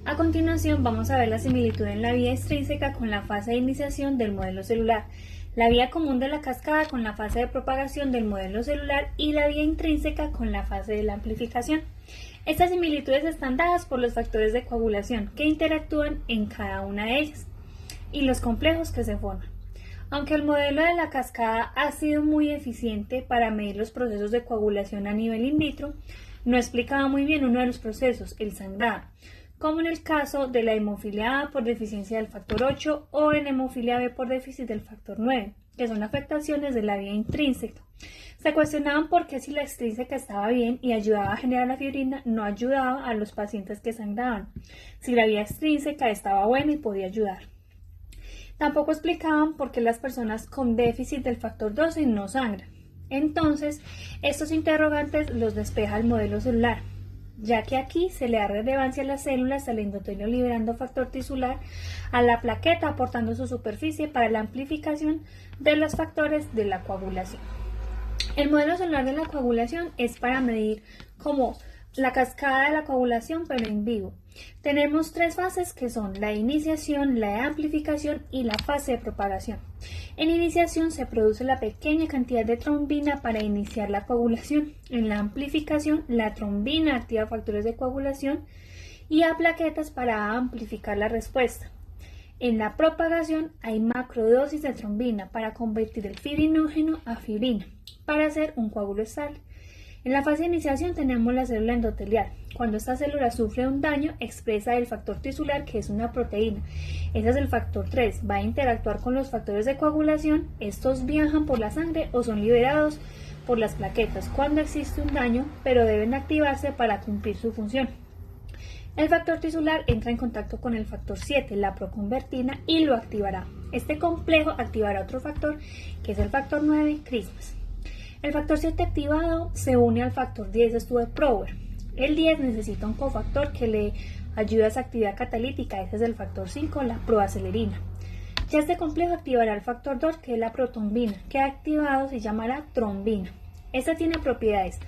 A continuación vamos a ver la similitud en la vía extrínseca con la fase de iniciación del modelo celular, la vía común de la cascada con la fase de propagación del modelo celular y la vía intrínseca con la fase de la amplificación. Estas similitudes están dadas por los factores de coagulación que interactúan en cada una de ellas y los complejos que se forman. Aunque el modelo de la cascada ha sido muy eficiente para medir los procesos de coagulación a nivel in vitro, no explicaba muy bien uno de los procesos, el sangrado, como en el caso de la hemofilia A por deficiencia del factor 8 o en hemofilia B por déficit del factor 9, que son afectaciones de la vía intrínseca. Se cuestionaban por qué si la extrínseca estaba bien y ayudaba a generar la fibrina, no ayudaba a los pacientes que sangraban, si la vía extrínseca estaba buena y podía ayudar. Tampoco explicaban por qué las personas con déficit del factor 12 no sangran. Entonces, estos interrogantes los despeja el modelo celular, ya que aquí se le da relevancia a las células, al endotelio liberando factor tisular, a la plaqueta aportando su superficie para la amplificación de los factores de la coagulación. El modelo celular de la coagulación es para medir como la cascada de la coagulación, pero en vivo. Tenemos tres fases que son la iniciación, la amplificación y la fase de propagación. En iniciación se produce la pequeña cantidad de trombina para iniciar la coagulación. En la amplificación, la trombina activa factores de coagulación y a plaquetas para amplificar la respuesta. En la propagación hay macrodosis de trombina para convertir el fibrinógeno a fibrina para hacer un coágulo estable. En la fase de iniciación tenemos la célula endotelial. Cuando esta célula sufre un daño, expresa el factor tisular, que es una proteína. Ese es el factor 3. Va a interactuar con los factores de coagulación. Estos viajan por la sangre o son liberados por las plaquetas cuando existe un daño, pero deben activarse para cumplir su función. El factor tisular entra en contacto con el factor 7, la proconvertina, y lo activará. Este complejo activará otro factor, que es el factor 9, Christmas. El factor 7 activado se une al factor 10 Stuart-Prower. El 10 necesita un cofactor que le ayude a esa actividad catalítica, ese es el factor 5, la proacelerina. Ya este complejo activará el factor 2, que es la protombina, que activado se llamará trombina. Esta tiene propiedades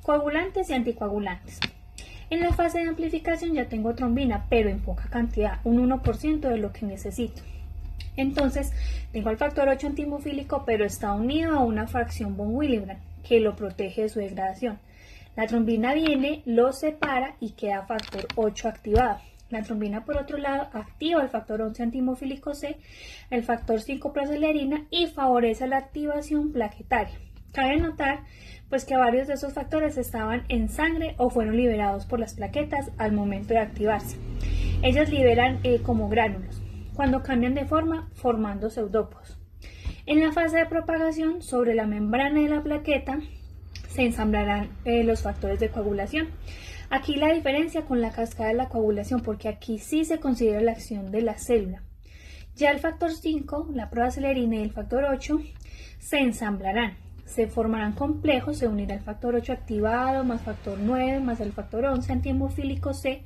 coagulantes y anticoagulantes. En la fase de amplificación ya tengo trombina, pero en poca cantidad, un 1% de lo que necesito. Entonces, tengo el factor 8 antihemofílico, pero está unido a una fracción von Willebrand que lo protege de su degradación. La trombina viene, lo separa y queda factor 8 activado. La trombina, por otro lado, activa el factor 11 antihemofílico C, el factor 5 proacelerina y favorece la activación plaquetaria. Cabe notar pues que varios de esos factores estaban en sangre o fueron liberados por las plaquetas al momento de activarse. Ellas liberan como gránulos cuando cambian de forma, formando pseudópodos. En la fase de propagación, sobre la membrana de la plaqueta se ensamblarán los factores de coagulación. Aquí la diferencia con la cascada de la coagulación, porque aquí sí se considera la acción de la célula. Ya el factor 5, la proacelerina y el factor 8 se ensamblarán. Se formarán complejos, se unirá el factor 8 activado más factor 9 más el factor 11 antihemofílico C.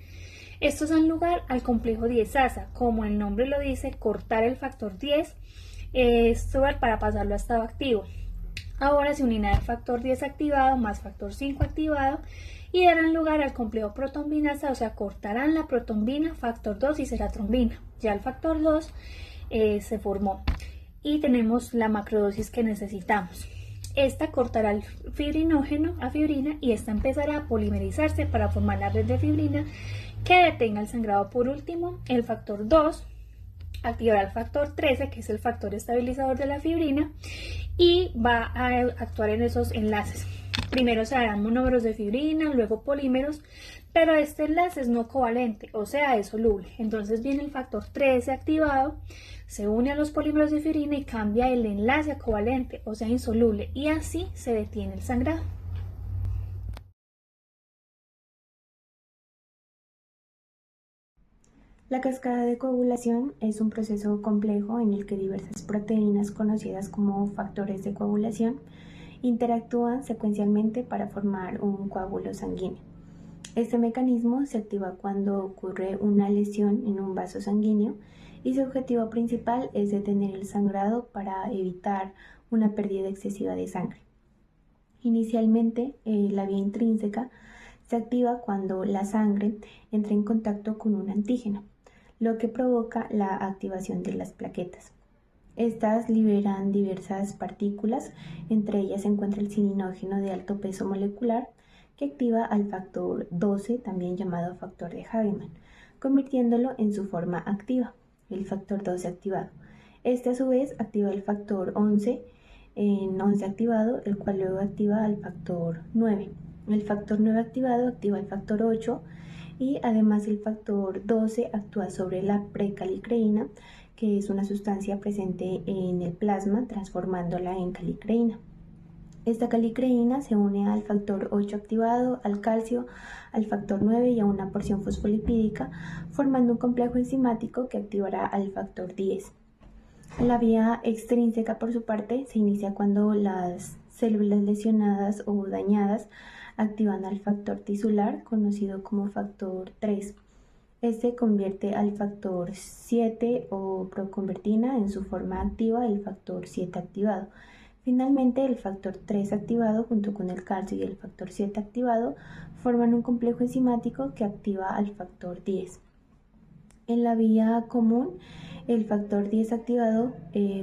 Estos dan lugar al complejo 10-asa, como el nombre lo dice, cortar el factor 10 para pasarlo a estado activo. Ahora se unirá el factor 10 activado más factor 5 activado y darán lugar al complejo protombinasa, o sea, cortarán la protombina, factor 2 y será trombina. Ya el factor 2 se formó y tenemos la macrodosis que necesitamos. Esta cortará el fibrinógeno a fibrina y esta empezará a polimerizarse para formar la red de fibrina que detenga el sangrado. Por último, el factor 2 activará el factor 13, que es el factor estabilizador de la fibrina, y va a actuar en esos enlaces. Primero se harán monómeros de fibrina, luego polímeros, pero este enlace es no covalente, o sea, es soluble. Entonces viene el factor 13 activado, se une a los polímeros de fibrina y cambia el enlace a covalente, o sea, insoluble, y así se detiene el sangrado. La cascada de coagulación es un proceso complejo en el que diversas proteínas conocidas como factores de coagulación interactúan secuencialmente para formar un coágulo sanguíneo. Este mecanismo se activa cuando ocurre una lesión en un vaso sanguíneo y su objetivo principal es detener el sangrado para evitar una pérdida excesiva de sangre. Inicialmente, la vía intrínseca Se activa cuando la sangre entra en contacto con un antígeno, lo que provoca la activación de las plaquetas. Estas liberan diversas partículas, entre ellas se encuentra el cininógeno de alto peso molecular, que activa al factor 12, también llamado factor de Hagemann, convirtiéndolo en su forma activa, el factor 12 activado. Este a su vez activa el factor 11 en 11 activado, el cual luego activa al factor 9. El factor 9 activado activa el factor 8 y además el factor 12 actúa sobre la precalicreína, que es una sustancia presente en el plasma, transformándola en calicreína. Esta calicreína se une al factor 8 activado, al calcio, al factor 9 y a una porción fosfolipídica, formando un complejo enzimático que activará al factor 10. La vía extrínseca, por su parte, se inicia cuando las células lesionadas o dañadas activan al factor tisular, conocido como factor 3. Este convierte al factor 7 o proconvertina en su forma activa, el factor 7 activado. Finalmente, el factor 3 activado junto con el calcio y el factor 7 activado forman un complejo enzimático que activa al factor 10. En la vía común, el factor 10 activado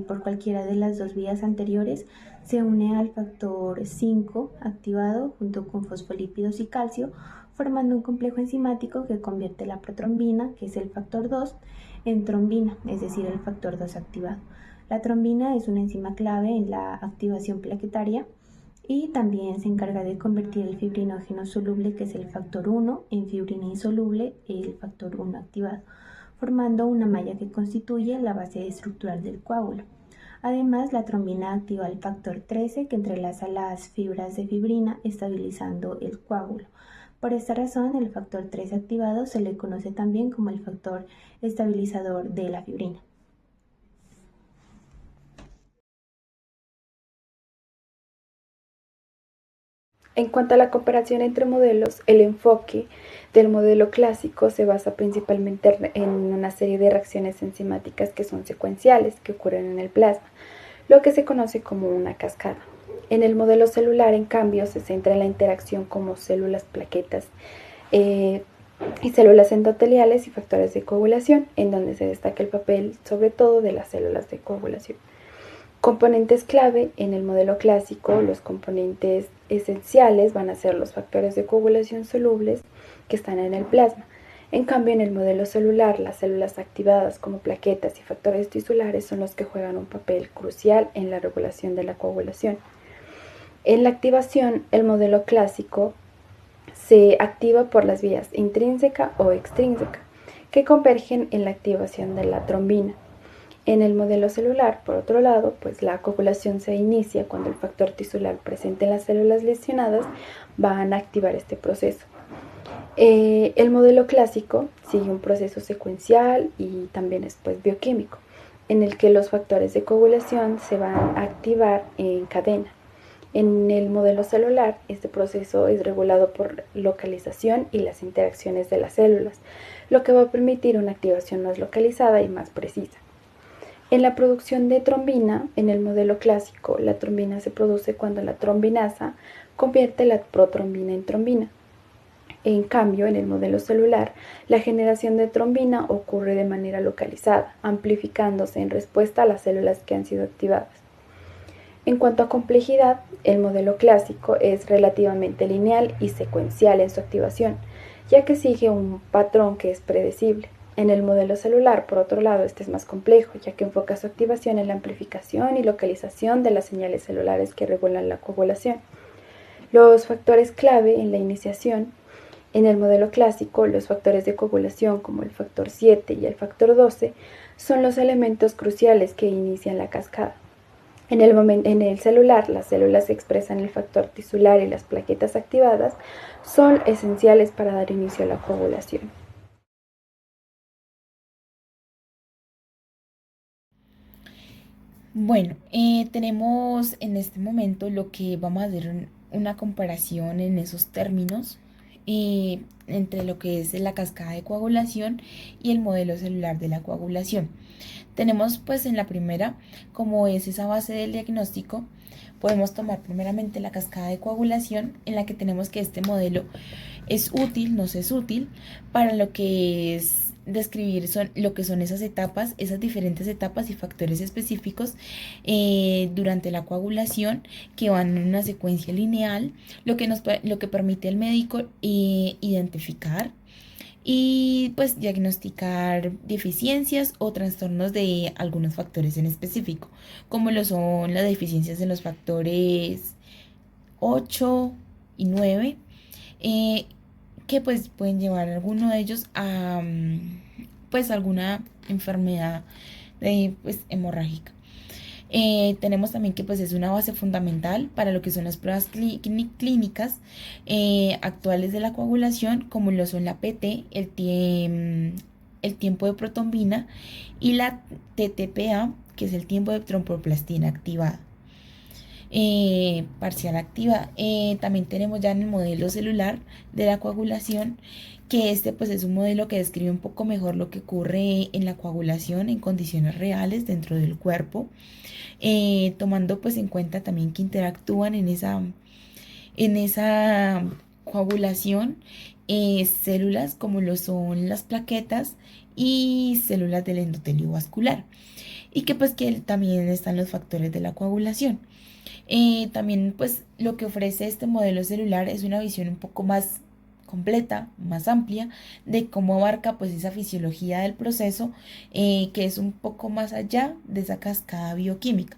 por cualquiera de las dos vías anteriores se une al factor 5 activado junto con fosfolípidos y calcio, formando un complejo enzimático que convierte la protrombina, que es el factor 2, en trombina, es decir, el factor 2 activado. La trombina es una enzima clave en la activación plaquetaria y también se encarga de convertir el fibrinógeno soluble, que es el factor 1, en fibrina insoluble, el factor 1 activado, formando una malla que constituye la base estructural del coágulo. Además, la trombina activa el factor 13, que entrelaza las fibras de fibrina, estabilizando el coágulo. Por esta razón, el factor 13 activado se le conoce también como el factor estabilizador de la fibrina. En cuanto a la comparación entre modelos, el enfoque del modelo clásico se basa principalmente en una serie de reacciones enzimáticas que son secuenciales, que ocurren en el plasma, lo que se conoce como una cascada. En el modelo celular, en cambio, se centra en la interacción como células plaquetas y células endoteliales y factores de coagulación, en donde se destaca el papel sobre todo de las células de coagulación. Componentes clave en el modelo clásico, los componentes esenciales van a ser los factores de coagulación solubles que están en el plasma. En cambio, en el modelo celular, las células activadas como plaquetas y factores tisulares son los que juegan un papel crucial en la regulación de la coagulación. En la activación, el modelo clásico se activa por las vías intrínseca o extrínseca, que convergen en la activación de la trombina. En el modelo celular, por otro lado, pues la coagulación se inicia cuando el factor tisular presente en las células lesionadas van a activar este proceso. El modelo clásico sigue un proceso secuencial y también después bioquímico, en el que los factores de coagulación se van a activar en cadena. En el modelo celular, este proceso es regulado por localización y las interacciones de las células, lo que va a permitir una activación más localizada y más precisa. En la producción de trombina, en el modelo clásico, la trombina se produce cuando la trombinasa convierte la protrombina en trombina. En cambio, en el modelo celular, la generación de trombina ocurre de manera localizada, amplificándose en respuesta a las células que han sido activadas. En cuanto a complejidad, el modelo clásico es relativamente lineal y secuencial en su activación, ya que sigue un patrón que es predecible. En el modelo celular, por otro lado, este es más complejo, ya que enfoca su activación en la amplificación y localización de las señales celulares que regulan la coagulación. Los factores clave en la iniciación: en el modelo clásico, los factores de coagulación como el factor 7 y el factor 12 son los elementos cruciales que inician la cascada. En el celular, las células que expresan el factor tisular y las plaquetas activadas son esenciales para dar inicio a la coagulación. Bueno, tenemos en este momento lo que vamos a hacer una comparación en esos términos entre lo que es la cascada de coagulación y el modelo celular de la coagulación. Tenemos pues en la primera, como es esa base del diagnóstico, podemos tomar primeramente la cascada de coagulación, en la que tenemos que este modelo es útil, nos es útil para lo que es describir lo que son esas etapas, esas diferentes etapas y factores específicos durante la coagulación que van en una secuencia lineal, lo que permite al médico identificar y pues diagnosticar deficiencias o trastornos de algunos factores en específico, como lo son las deficiencias en los factores 8 y 9, eh, que pues pueden llevar a alguno de ellos a pues alguna enfermedad pues, hemorrágica. Tenemos también que pues es una base fundamental para lo que son las pruebas clínicas actuales de la coagulación, como lo son la PT, el tiempo de protombina y la TTPA, que es el tiempo de tromboplastina activada. Parcial activa. También tenemos ya en el modelo celular de la coagulación, que este pues es un modelo que describe un poco mejor lo que ocurre en la coagulación en condiciones reales dentro del cuerpo, tomando pues en cuenta también que interactúan en esa coagulación células como lo son las plaquetas y células del endotelio vascular, y que pues que también están los factores de la coagulación. También pues lo que ofrece este modelo celular es una visión un poco más completa, más amplia de cómo abarca pues esa fisiología del proceso, que es un poco más allá de esa cascada bioquímica.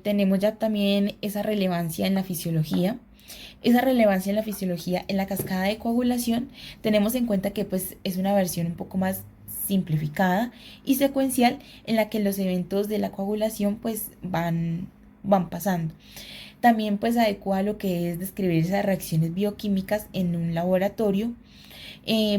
Tenemos ya también esa relevancia en la fisiología. Esa relevancia en la fisiología, en la cascada de coagulación, tenemos en cuenta que pues es una versión un poco más simplificada y secuencial en la que los eventos de la coagulación pues van pasando. También pues adecua lo que es describir esas reacciones bioquímicas en un laboratorio,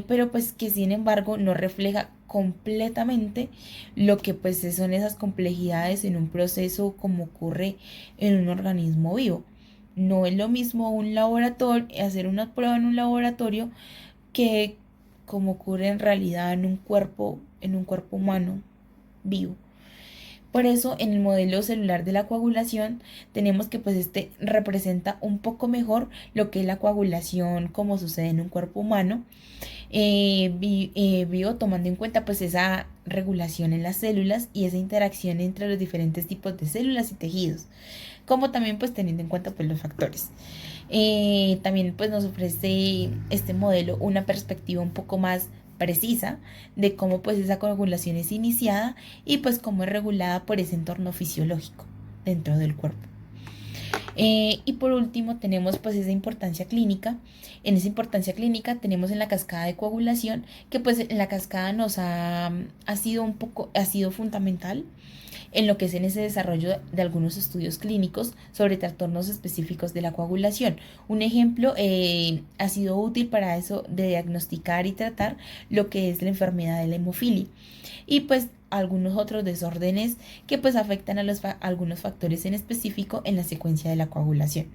pero pues que sin embargo no refleja completamente lo que pues son esas complejidades en un proceso como ocurre en un organismo vivo. No es lo mismo un laboratorio, hacer una prueba en un laboratorio que como ocurre en realidad en un cuerpo humano vivo. Por eso en el modelo celular de la coagulación tenemos que pues este representa un poco mejor lo que es la coagulación como sucede en un cuerpo humano, vivo, tomando en cuenta pues esa regulación en las células y esa interacción entre los diferentes tipos de células y tejidos, como también pues teniendo en cuenta pues los factores. También pues nos ofrece este modelo una perspectiva un poco más precisa de cómo pues esa coagulación es iniciada y pues cómo es regulada por ese entorno fisiológico dentro del cuerpo. Y por último tenemos pues esa importancia clínica. En esa importancia clínica tenemos en la cascada de coagulación, que pues en la cascada nos ha sido fundamental en lo que es en ese desarrollo de algunos estudios clínicos sobre trastornos específicos de la coagulación. Un ejemplo ha sido útil para eso de diagnosticar y tratar lo que es la enfermedad de la hemofilia y pues algunos otros desórdenes que pues afectan a algunos factores en específico en la secuencia de la coagulación.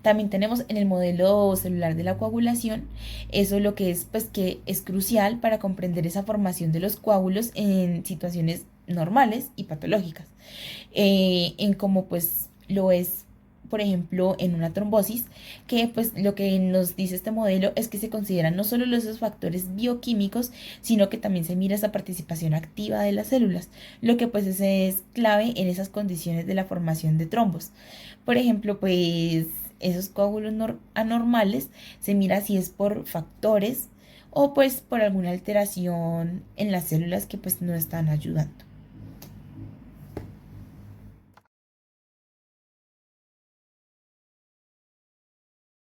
También tenemos en el modelo celular de la coagulación eso lo que es pues que es crucial para comprender esa formación de los coágulos en situaciones normales y patológicas, en como pues lo es por ejemplo en una trombosis, que pues lo que nos dice este modelo es que se consideran no solo esos factores bioquímicos, sino que también se mira esa participación activa de las células, lo que pues es clave en esas condiciones de la formación de trombos. Por ejemplo, pues esos coágulos anormales se mira si es por factores o pues por alguna alteración en las células que pues no están ayudando.